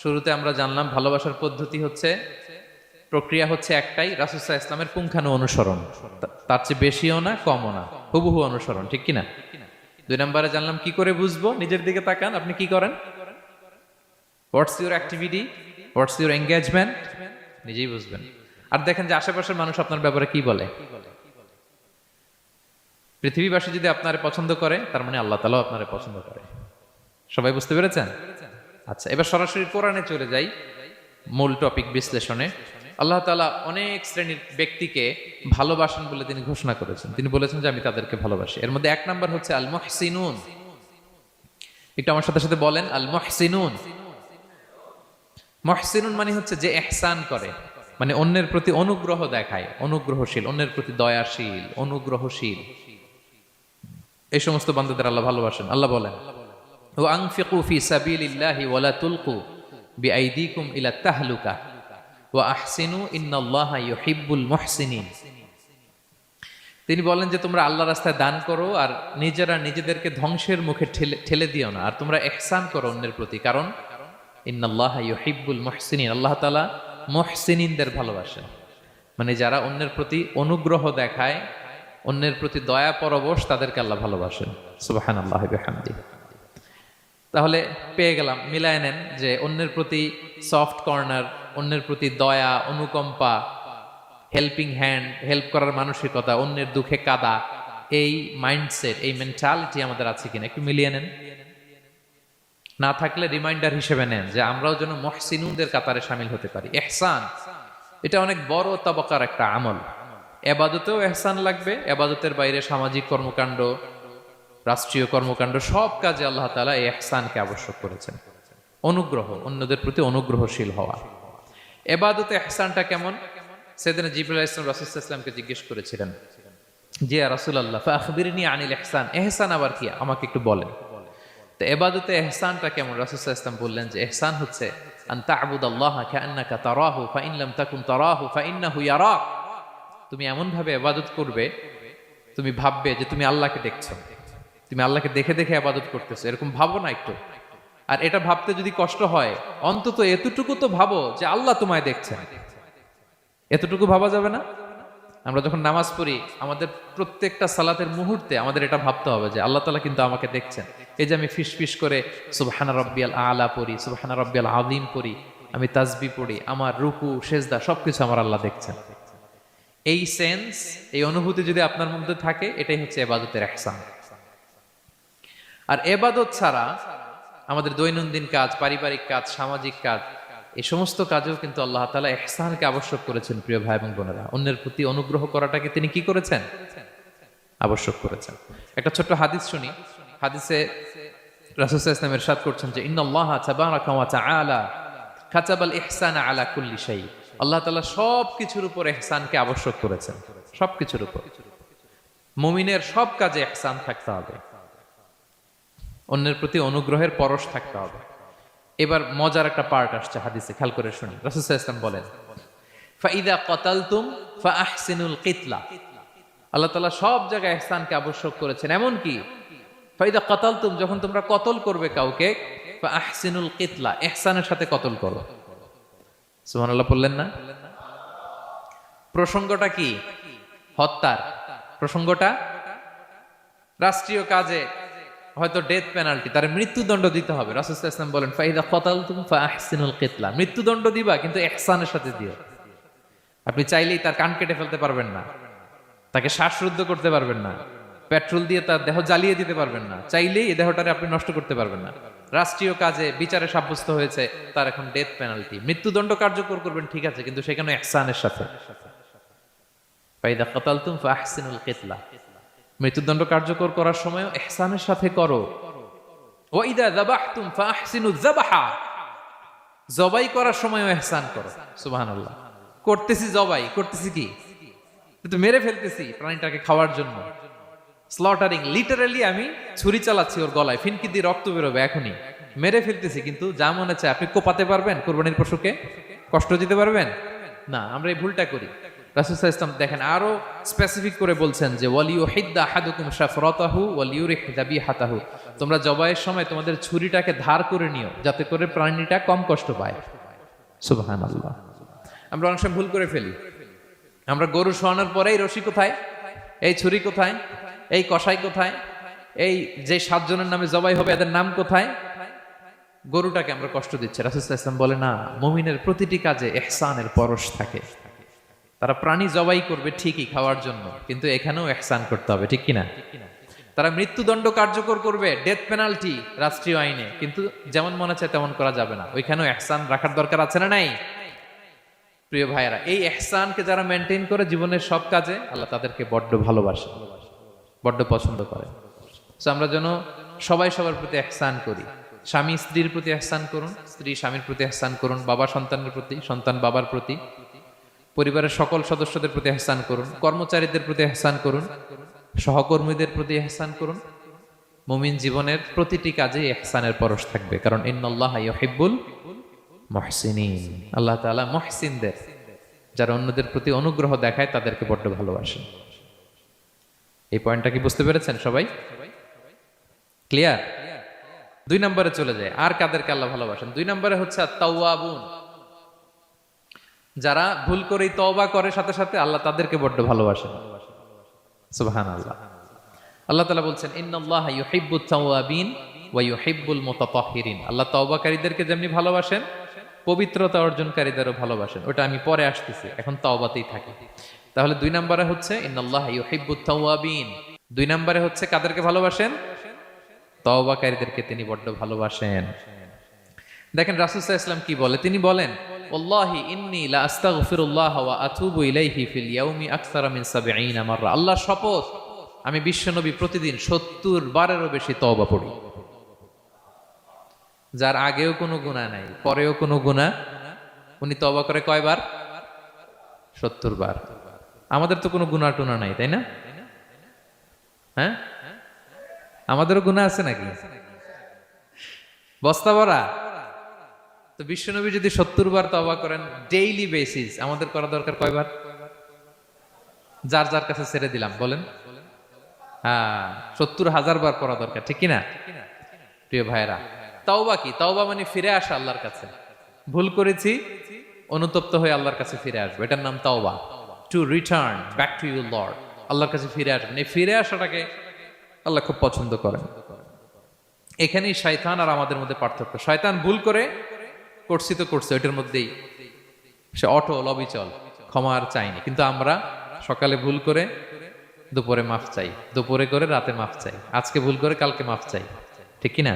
শুরুতে আমরা জানলাম ভালোবাসার পদ্ধতি হচ্ছে, প্রক্রিয়া হচ্ছে একটাই, রাসূল সাল্লাল্লাহু আলাইহি ইসলামের পুঙ্খানু অনুসরণ, তার চেয়ে বেশিও না কমও না, হুবহু অনুসরণ, ঠিক কিনা? দুই নম্বরে জানলাম কি করে বুঝবো, নিজের দিকে তাকান, আপনি কি করেন, what's your activity, what's your engagement, নিজেই বুঝবেন। আর দেখেন যে আশেপাশের মানুষ আপনার ব্যাপারে কি বলে। পৃথিবীবাসী যদি আপনারে পছন্দ করে, তার মানে আল্লাহ তাআলাও আপনারে পছন্দ করে। সবাই বুঝতে পেরেছেন? আচ্ছা, এবার সরাসরি কোরআনে চলে যাই, মূল টপিক বিশ্লেষণে। আল্লাহ তাআলা অনেক শ্রেণীর ব্যক্তিকে ভালোবাসেন বলে তিনি ঘোষণা করেছেন। তিনি বলেছেন যে আমি তাদেরকে ভালোবাসি। এর মধ্যে এক নাম্বার হচ্ছে আল মুহসিনুন। একটু আমার সাথে সাথে বলেন, আল মুহসিনুন। মুহসিনুন মানে হচ্ছে যে ইহসান করে, মানে অন্যের প্রতি অনুগ্রহ দেখায়, অনুগ্রহশীল, অন্যের প্রতি দয়াশীল, অনুগ্রহশীল। এই সমস্ত বান্দাদের আল্লাহ ভালোবাসেন। আল্লাহ বলেন, ওয়া আনফিকু ফি সাবিলিল্লাহি ওয়া লা তুলকু বিআইদিকুম ইলা তাহলুকা ওয়া আহসিনু ইন্নাল্লাহা ইউহিব্বুল মুহসিনিন। তিনি বলেন যে তোমরা আল্লাহর রাস্তায় দান করো আর নিজেরা নিজেদেরকে ধ্বংসের মুখে ঠেলে দিও না, আর তোমরা ইহসান করো অন্যের প্রতি, কারণ ইন্নাল্লাহা ইউহিব্বুল মুহসিনিন, আল্লাহ তাআলা মুহসিনিনদের ভালোবাসেন, মানে যারা অন্যের প্রতি অনুগ্রহ দেখায়, অন্যের প্রতি দয়া পরবশ, তাদেরকে আল্লাহ ভালোবাসেন। সুবহানাল্লাহি ওয়া বিহামদিহি। তাহলে পেয়ে গেলাম, মিলায় নেন যে অন্যের প্রতি সফট কর্নার, অন্যের প্রতি দয়া, অনুকম্পা, হেল্পিং হ্যান্ড, হেল্প করার মানসিকতা, অন্যের দুঃখে কাদা, এই মাইন্ডসেট, এই মেন্টালিটি আমাদের আছে কিনা একটু মিলিয়ে নেন। না থাকলে রিমাইন্ডার হিসেবে নেন যে আমরাও যেন মুহসিনুনদের কাতারে শামিল হতে পারি। ইহসান এটা অনেক বড় তবকার একটা আমল। ইবাদতেও ইহসান লাগবে, ইবাদতের বাইরে সামাজিক কর্মকাণ্ড, রাষ্ট্রীয় কর্মকাণ্ড, সব কাজে আল্লাহ তাআলা এই ইহসানকে আবশ্যক করেছেন। অনুগ্রহ, অন্যদের প্রতি অনুগ্রহশীল হওয়া। ইবাদতে ইহসানটা কেমন? সেদিন জিবরাইল আলাইহিস সালাম রাসূল সাল্লাল্লাহু আলাইহি ওয়াসাল্লামকে জিজ্ঞেস করেছিলেন যে ইয়া রাসূলুল্লাহ ফাআখবিরনি আনিল ইহসান, ইহসান আবার কি, আমাকে একটু বলেন। তো ইবাদতে ইহসানটা কেমন? রাসূল সাল্লাল্লাহু আলাইহি ওয়াসাল্লাম বললেন যে ইহসান হচ্ছে আন তা'বুদাল্লাহা কাআন্নাকা তারাহু ফাইন লাম তাকুন তারাহু ফাইন্নাহু ইয়ারাক। তুমি এমন ভাবে ইবাদত করবে, তুমি ভাববে যে তুমি আল্লাহকে দেখছো, তুমি আল্লাহকে দেখে দেখে ইবাদত করতেছো, এরকম ভাবো না একটু? আর এটা ভাবতে যদি কষ্ট হয়, অন্তত এতটুকু তো ভাবো যে আল্লাহ তোমায় দেখছেন। এতটুকু ভাবা যাবে না? আমরা যখন নামাজ পড়ি, আমাদের প্রত্যেকটা সালাতের মুহূর্তে আমাদের এটা ভাবতে হবে যে আল্লাহ তাআলা কিন্তু আমাকে দেখছেন। এই যে আমি ফিস ফিস করে সুবহানা রাব্বিয়াল আলা পড়ি, সুবহানা রাব্বিয়াল আযীম পড়ি, আমি তাসবিহ পড়ি, আমার রুকু সেজদা সবকিছু আমার আল্লাহ দেখছেন। এই সেন্স, এই অনুভূতি যদি আপনার মধ্যে থাকে, এটাই হচ্ছে ইবাদতের ইহসান। আর ইবাদত ছাড়া আমাদের দৈনন্দিন কাজ, পারিবারিক কাজ, সামাজিক কাজ, এই সমস্ত কাজেও কিন্তু আল্লাহ তাআলা ইহসানকে আবশ্যক করেছেন। প্রিয় ভাই এবং বোনেরা, অন্যের প্রতি অনুগ্রহ করাটাকে তিনি কি করেছেন? আবশ্যক করেছেন। একটা ছোট্ট হাদিস শুনি। হাদিসে রাসূল সাল্লাল্লাহু আলাইহি ওয়াসাল্লাম ইরশাদ করছেন যে ইন্নাল্লাহা তাবারাকা ওয়া তাআলা কাতাবাল ইহসানা আলা কুল্লি শাই। আল্লাহ তাআলা সব কিছুর উপর ইহসানকে আবশ্যক করেছেন, সব কিছুর উপর। মুমিনের সব কাজে ইহসান থাকতে হবে, অন্যের প্রতি অনুগ্রহের পরশ থাকতে হবে। এবার মজার একটা পার্ট আসছে হাদিসে, খেয়াল করে শুনি। রাসূল সাল্লাল্লাহু আলাইহি ওয়াসাল্লাম বলেন ফাইদা কাতালতুম ফাআহসিনুল কিতলা। আল্লাহ তাআলা সব জায়গায় ইহসানকে আবশ্যক করেছেন। এমন কি ফাইদা কাতালতুম, যখন তোমরা কতল করবে কাউকে, ফাআহসিনুল কিতলা, ইহসানের সাথে কতল করো। সুবহানাল্লাহ বললেন না? প্রসঙ্গটা কি? হত্যার প্রসঙ্গটা। রাষ্ট্রীয় কাজে হয়তো ডেথ পেনাল্টি, তার মৃত্যুদণ্ড দিতে হবে। রাসূল সাল্লাল্লাহু আলাইহি ওয়াসাল্লাম বলেন ফাইদা কাতালতুম ফাআহসিনুল কিতলা, মৃত্যুদণ্ড দিবা কিন্তু ইহসানের সাথে দিও। আপনি চাইলেই তার কান কেটে ফেলতে পারবেন না, তাকে শ্বাসরুদ্ধ করতে পারবেন না, পেট্রোল দিয়ে তার দেহ জ্বালিয়ে দিতে পারবেন না, চাইলেই এই দেহটারে আপনি নষ্ট করতে পারবেন না। রাষ্ট্রীয় কাজে বিচারে সাব্যস্ত হয়েছে তার এখন ডেথ পেনাল্টি, মৃত্যুদণ্ড কার্যকর করবেন, ঠিক আছে, কিন্তু সেখানে ইহসানের সাথে। ফাইদা কাতালতুম ফাআহসিনুল কিতলা, মৃত্যুদণ্ড কার্যকর করার সময় ইহসানের সাথে করো। ওয়া ইদা যাবাহতুম ফাআহসিনুয যাবাহা, জবাই করার সময়ও ইহসান করো। সুবহানাল্লাহ। করতেছি জবাই, করতেছি কি? কিন্তু মেরে ফেলতেছি প্রাণীটাকে খাওয়ার জন্য। স্লটারিং, লিটারালি আমি ছুরি চালাচ্ছি ওর গলায়, ফিনকি দিয়ে রক্ত বেরোবে এখনই, মেরে ফেলতেছি। কিন্তু যা মনে চায় আপনি কোপাতে পারবেন? কুরবানির পশুকে কষ্ট দিতে পারবেন না। আমরা এই ভুলটা করি। রাসূল সাল্লাল্লাহু আলাইহি ওয়াসাল্লাম দেখেন আরো স্পেসিফিক করে বলছেন যে ওয়ালিউহিদ্দা আহাদুকুম শাফরাতাহু ওয়ালিউরিহ যাবিহাতাহু, তোমরা জবাইয়ের সময় তোমাদের ছুরিটাকে ধার করে নিও যাতে করে প্রাণীটা কম কষ্ট পায়। সুবহানাল্লাহ। আমরা অনেক সময় ভুল করে ফেলি, আমরা গরু শোয়ানোর পরেই রশি কোথায়, এই ছুরি কোথায়, এই কষাই কোথায়, এই যে 7 জনের নামে জবাই হবে এদের নাম কোথায়, গরুটাকে আমরা কষ্ট দিচ্ছি। রাসূল সাল্লাল্লাহু আলাইহি ওয়াসাল্লাম বলে না, মুমিনের প্রতিটি কাজে ইহসানের পরশ থাকে। তারা প্রাণী জবাই করবে ঠিকই খাওয়ার জন্য, কিন্তু এখানেও ইহসান করতে হবে, ঠিক কিনা? তারা মৃত্যুদণ্ড কার্যকর করবে, ডেথ পেনাল্টি রাষ্ট্রীয় আইনে, কিন্তু যেমন মনে চায় তেমন করা যাবে না, ওইখানেও ইহসান রাখার দরকার আছে না নাই? প্রিয় ভাইয়েরা, এই ইহসানকে যারা মেনটেন করে জীবনের সব কাজে, আল্লাহ তাদেরকে বড্ড ভালোবাসে, বড্ড পছন্দ করে। সো আমরা যেন সবাই সবার প্রতি ইহসান করি। স্বামী স্ত্রীর প্রতি ইহসান করুন, স্ত্রী স্বামীর প্রতি ইহসান করুন, বাবা সন্তানের প্রতি, সন্তান বাবার প্রতি, পরিবারের সকল সদস্যদের প্রতি ইহসান করুন, কর্মচারীদের প্রতি ইহসান করুন, সহকর্মীদের প্রতি ইহসান করুন। মুমিন জীবনের প্রতিটি কাজে ইহসানের পরশ থাকবে, কারণ ইন্নাল্লাহা ইউহিব্বুল মুহসিনিন, আল্লাহ তাআলা মুহসিনদের, যারা অন্যদের প্রতি অনুগ্রহ দেখায় তাদেরকে বড্ড ভালোবাসেন। এই পয়েন্টটা কি বুঝতে পেরেছেন সবাই? ক্লিয়ার? 2 নম্বরে চলে যায়, আর কাদেরকে আল্লাহ ভালোবাসেন? 2 নম্বরে হচ্ছে আত-তাওয়াবুন, যারা ভুল করেই তওবা করে সাথে সাথে আল্লাহ তাদেরকে বড্ড ভালোবাসেন। সুবহানাল্লাহ। আল্লাহ তাআলা বলছেন ইন্নাল্লাহা ইউহিব্বুত তাওয়াবিন ওয়া ইউহিব্বুল মুতাতাহহিরিন, আল্লাহ তওবাকারীদেরকে যেমনি ভালোবাসেন পবিত্রতা অর্জনকারীদেরও ভালোবাসেন। ওটা আমি পরে আসতেছি, এখন তওবাতেই থাকি। তাহলে 2 নম্বরে হচ্ছে ইন্নাল্লাহা ইউহিব্বুত তাওয়াবিন, 2 নম্বরে হচ্ছে কাদেরকে ভালোবাসেন? তওবাকারীদেরকে তিনি বড্ড ভালোবাসেন। দেখেন রাসূল সাল্লাল্লাহু আলাইহি ওয়াসাল্লাম কি বলে, তিনি বলেন ওয়াল্লাহি ইন্নী লা আস্তাগফিরুল্লাহ ওয়া আতুবু ইলাইহি ফিল ইয়াউমি আকসারা মিন 70 মাররা, আল্লাহর শপথ আমি বিশ্বনবী প্রতিদিন 70 বারেরও বেশি তওবা পড়ি। যার আগেও কোনো গুনাহ নাই, পরেও কোনো গুনাহ, উনি তওবা করে কয়বার? 70 বার। আমাদের তো কোনো গুনাহ টুনা নাই, তাই না? হ্যাঁ, আমাদেরও গুনাহ আছে নাকি? বস্তা ভরা। তো বিশ্বনবী যদি 70 বার তওবা করেন ডেইলি বেসিস, আমাদের করা দরকার কয়বার? যার যার কাছে ছেড়ে দিলাম, বলেন। হ্যাঁ, 70,000 বার করা দরকার, ঠিক কিনা? প্রিয় ভাইরা, তাওবা কি? তাওবা মানে ফিরে আসা আল্লাহর কাছে। ভুল করেছি, অনুতপ্ত হয়ে আল্লাহর কাছে ফিরে আসবো, এটার নাম তাওবা। To return back to your Lord, আল্লাহর কাছে ফিরে আসবেন। এই ফিরে আসাটাকে আল্লাহ খুব পছন্দ করেন। এখানেই শয়তান আর আমাদের মধ্যে পার্থক্য। শয়তান ভুল করে করছি তো করছে, ওইটার মধ্যেই সে অটল অবিচল, ক্ষমা আর চাইনি। কিন্তু আমরা সকালে ভুল করে দুপুরে মাফ চাই, দুপুরে করে রাতে মাফ চাই, আজকে ভুল করে কালকে মাফ চাই, ঠিক কিনা?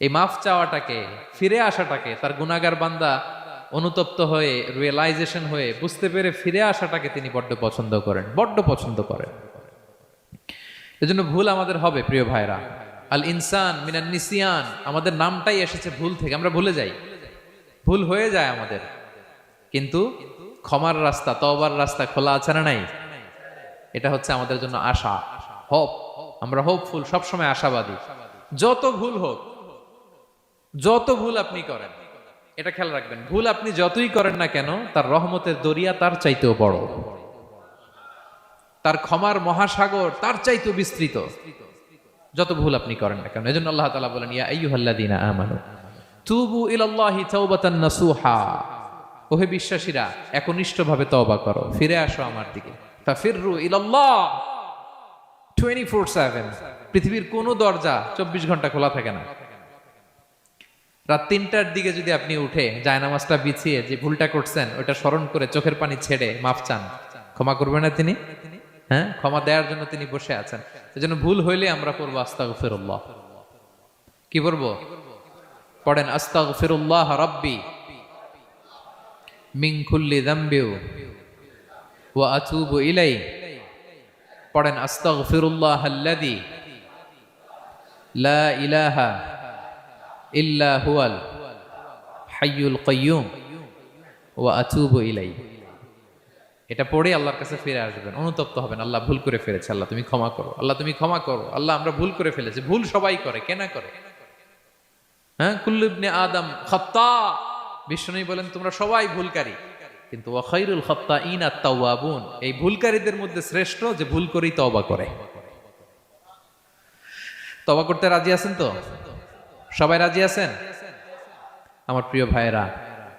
এই মাফ চাওয়াটাকে, ফিরে আসাটাকে, তার গুনাহগার বান্দা অনুতপ্ত হয়ে, রিয়েলাইজেশন হয়ে, বুঝতে পেরে ফিরে আসাটাকে তিনি বড্ড পছন্দ করেন, বড্ড পছন্দ করেন। এজন্য ভুল আমাদের হবে প্রিয় ভাইরা। আল ইনসান মিনান নিসিয়ান, আমাদের নামটাই এসেছে ভুল থেকে, আমরা ভুলে যাই, ভুল হয়ে যায় আমাদের। কিন্তু ক্ষমার রাস্তা, তওবার রাস্তা খোলা আছে না নাই? এটা হচ্ছে আমাদের জন্য আশা, হোপ। আমরা হোপফুল, সবসময় আশাবাদী। যত ভুল হোক, যত ভুল আপনি করেন, এটা খেয়াল রাখবেন, ভুল আপনি যতই করেন না কেন, তার রহমতের দরিয়া তার চাইতেও বড়, তার ক্ষমার মহাসাগর তার চাইতেও বিস্তৃত, যত ভুল আপনি করেন না কেন। এজন্য আল্লাহ তাআলা বলেন ইয়া আইয়ুহাল্লাযীনা আমানু তুবু ইলাল্লাহি তাওবাতান নাসুহা, ওহে বিশ্বাসীরা একনিষ্ঠভাবে তওবা করো, ফিরে আসো আমার দিকে। ফাফিররু ইলাল্লাহ 24/7, পৃথিবীর কোনো দরজা 24 ঘন্টা খোলা থাকে না। রাত 3টার দিকে যদি আপনি উঠে জায়নামাজটা বিছিয়ে যে ভুলটা করছেন ওটা স্মরণ করে চোখের পানি ছেড়ে মাফ চান, ক্ষমা করবেন না তিনি? হ্যাঁ, ক্ষমা দেওয়ার জন্য তিনি বসে আছেন। এজন্য ভুল হইলে আমরা পড়বো আস্তাগফিরুল্লাহ। কি পড়বো? পড়েন আস্তাগফিরুল্লাহ রাব্বি মিন কুল্লি যামবি ওয়া আতুবু ইলাইহি। পড়েন আস্তাগফিরুল্লাহাল্লাযী লা ইলাহা ইল্লা হুয়াল হাইয়ুল কাইয়্যুম ওয়া আতুবু ইলাইহি। এটা পড়ে আল্লাহর কাছে ফিরে আসবেন, অনুতপ্ত হবেন, আল্লাহ ভুল করে ফেলেছে, আল্লাহ তুমি ক্ষমা করো, আল্লাহ তুমি ক্ষমা করো, আল্লাহ আমরা ভুল করে ফেলেছি। ভুল সবাই করে, কে না করে? হ্যাঁ, কুল্লু ইবনে আদম খাত্তা, বিষ্ণু বলেন তোমরা সবাই ভুলকারী, কিন্তু ওয়া খায়রুল খাত্তাইন আত-তাওয়াবুন, এই ভুলকারীদের মধ্যে শ্রেষ্ঠ যে ভুল করেই তওবা করে। তওবা করতে রাজি আছেন তো? সবাই রাজি আছেন? আমার প্রিয় ভাইয়েরা,